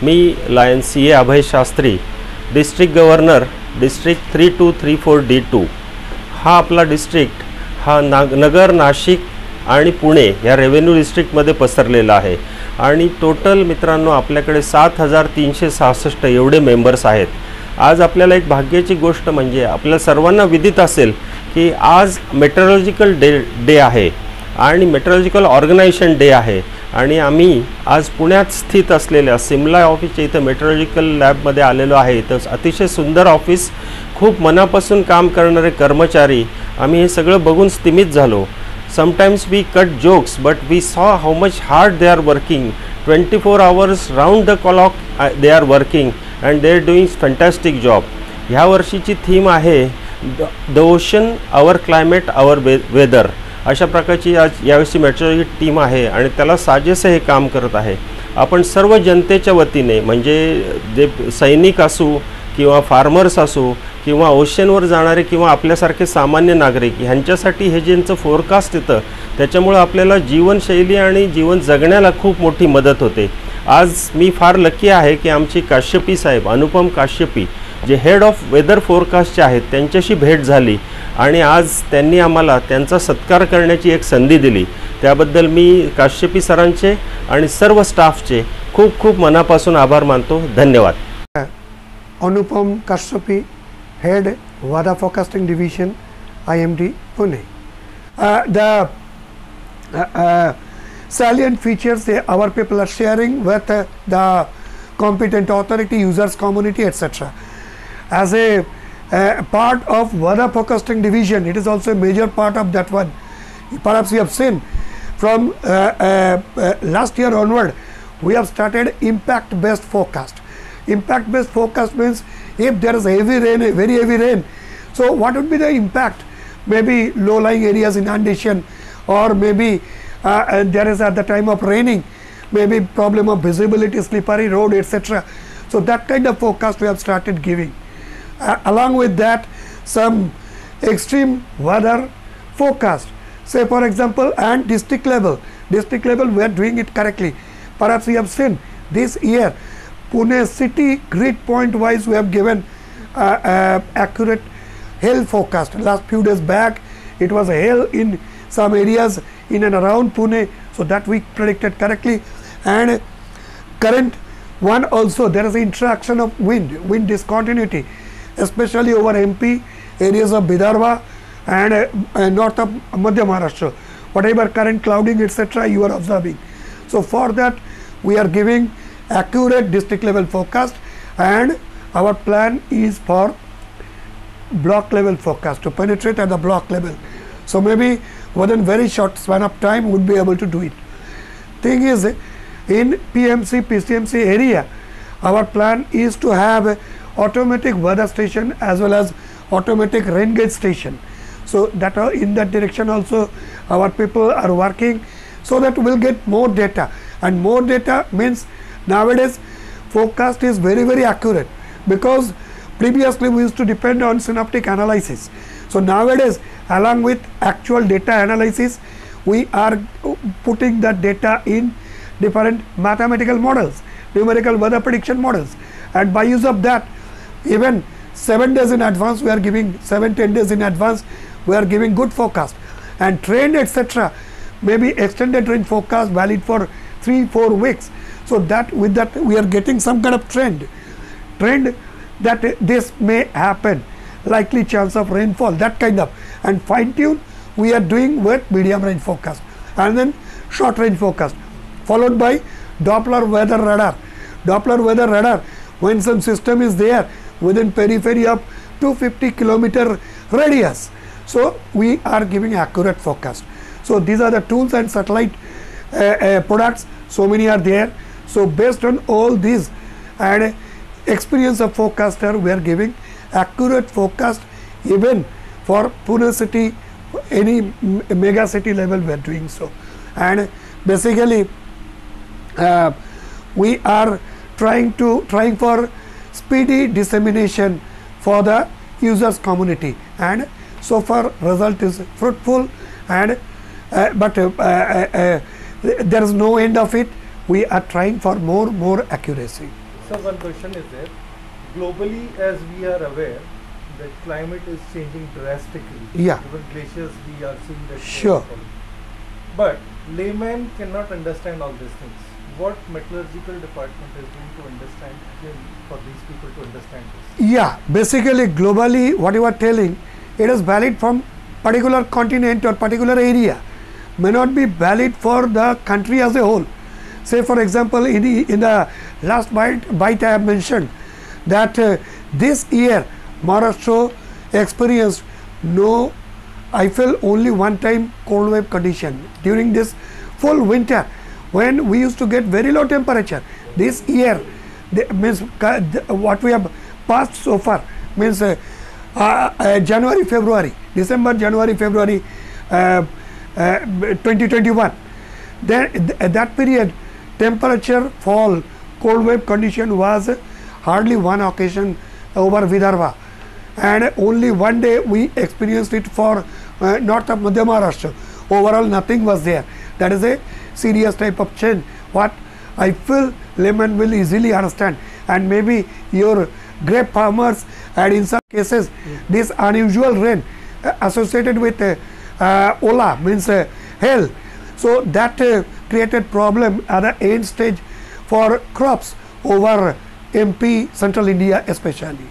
मी lion CA Abhay Shastri, district governor, district 3234D2 हा आपला district हा नगर, नाशिक आणि पुणे या रेव्हेन्यू डिस्ट्रिक्टमध्ये पसरलेला आहे आणि टोटल मित्रांनो आपल्याकडे 7366 एवढे मेंबर्स आहेत। आज आपल्याला एक भाग्याची गोष्ट म्हणजे आपल्या सर्वांना विदित असेल की आज मेट्रोलॉजिकल डे आहे आणि मेट्रोलॉजिकल ऑर्गनायझेशन डे आहे आणि आम्ही आज पुण्यात स्थित असलेल्या सिमला ऑफिसच्या इथं मेट्रोलॉजिकल लॅबमध्ये आलेलो आहे। तर अतिशय सुंदर ऑफिस, खूप मनापासून काम करणारे कर्मचारी, आम्ही हे सगळं बघून स्तिमित झालो। Sometimes we cut jokes, but we saw how much hard they are working. 24 hours round the clock they are working and they are doing fantastic job. ह्या वर्षीची थीम आहे The Ocean, Our Climate, Our Weather. अशा प्रकारची आज यावर्षी metrology team आहे आणि त्याला साजेसे हे काम करत आहे। आपण सर्व जनतेच्या वतीने म्हणजे जे सैनिक असू किंवा फार्मर्स असू किंवा ओशनवर जाणारे किंवा आपल्यासारखे सामान्य नागरिक ह्यांच्यासाठी हे ज्यांचं फोरकास्ट येतं त्याच्यामुळे आपल्याला जीवनशैली आणि जीवन जगण्याला खूप मोठी मदत होते। आज मी फार लकी आहे की आमची काश्यपी साहेब, अनुपम काश्यपी जे हेड ऑफ वेदर फोरकास्टचे आहेत त्यांच्याशी भेट झाली आणि आज त्यांनी आम्हाला त्यांचा सत्कार करण्याची एक संधी दिली। त्याबद्दल मी काश्यपी सरांचे आणि सर्व स्टाफचे खूप खूप मनापासून आभार मानतो। धन्यवाद। अनुपम Kashyapi, Head Weather Forecasting Division, IMD Pune. The salient features our people are sharing with the competent authority, users, community, etc. As a part of Weather Forecasting Division, it is also a major part of that one. Perhaps you have seen from last year onward, we have started impact-based forecast. Impact-based forecast means if there is heavy rain, very heavy rain, so what would be the impact? Maybe low-lying areas inundation, or maybe there is at the time of raining, maybe problem of visibility, slippery road, etc. So that kind of forecast we have started giving. Along with that, some extreme weather forecast, say for example, and district level we are doing it correctly. Perhaps you have seen this year Pune city grid point wise we have given accurate hail forecast. Last few days back it was hail in some areas in and around Pune, so that we predicted correctly. And current one also, there is interaction of wind discontinuity, especially over MP, areas of Vidarbha and north of Madhya Maharashtra, whatever current clouding etc. you are observing. So for that we are giving accurate district level forecast, and our plan is for block level forecast, to penetrate at the block level. So maybe within very short span of time would be able to do it. Thing is, in PMC, PCMC area, our plan is to have automatic weather station as well as automatic rain gauge station. So that in that direction also our people are working, so that we will get more data, and more data means nowadays forecast is very accurate, because previously we used to depend on synoptic analysis. So nowadays, along with actual data analysis, we are putting that data in different mathematical models, numerical weather prediction models, and by use of that, even 7 days in advance we are giving, 7-10 days in advance we are giving good forecast, and trend etc. maybe extended range forecast valid for 3-4 weeks. So that with that we are getting some kind of trend that this may happen, likely chance of rainfall, that kind of, and fine tune we are doing with medium range forecast, and then short range forecast, followed by Doppler weather radar. Doppler weather radar, when some system is there within periphery of 250 kilometer radius, so we are giving accurate forecast. So these are the tools and satellite products, so many are there. So based on all these and experience of forecaster, we are giving accurate forecast even for Pune city, any mega city level we are doing so. And basically we are trying for speedy dissemination for the users community, and so far result is fruitful, and but there is no end of it. We are trying for more accuracy. sir, one question is there. Globally, as we are aware, the climate is changing drastically. Yeah. Even glaciers, we are seeing that. Sure. But layman cannot understand all these things. What metallurgical department is going to understand for these people to understand this? Yeah, basically globally what you are telling, it is valid from particular continent or particular area, may not be valid for the country as a whole. Say for example, in the last bite I have mentioned that this year Maharashtra experienced I feel only one time cold wave condition during this full winter when we used to get very low temperature. This year means what we have passed so far means January, February, December, January, February 2021. Then at that period temperature fall, cold wave condition was hardly one occasion over Vidarbha, and only one day we experienced it for north of Madhya Maharashtra. Overall nothing was there. That is a serious type of change what I feel layman will easily understand, and maybe your grape farmers, and in some cases this unusual rain associated with Ola means hail, so that created problem at the end stage for crops over MP, central India especially.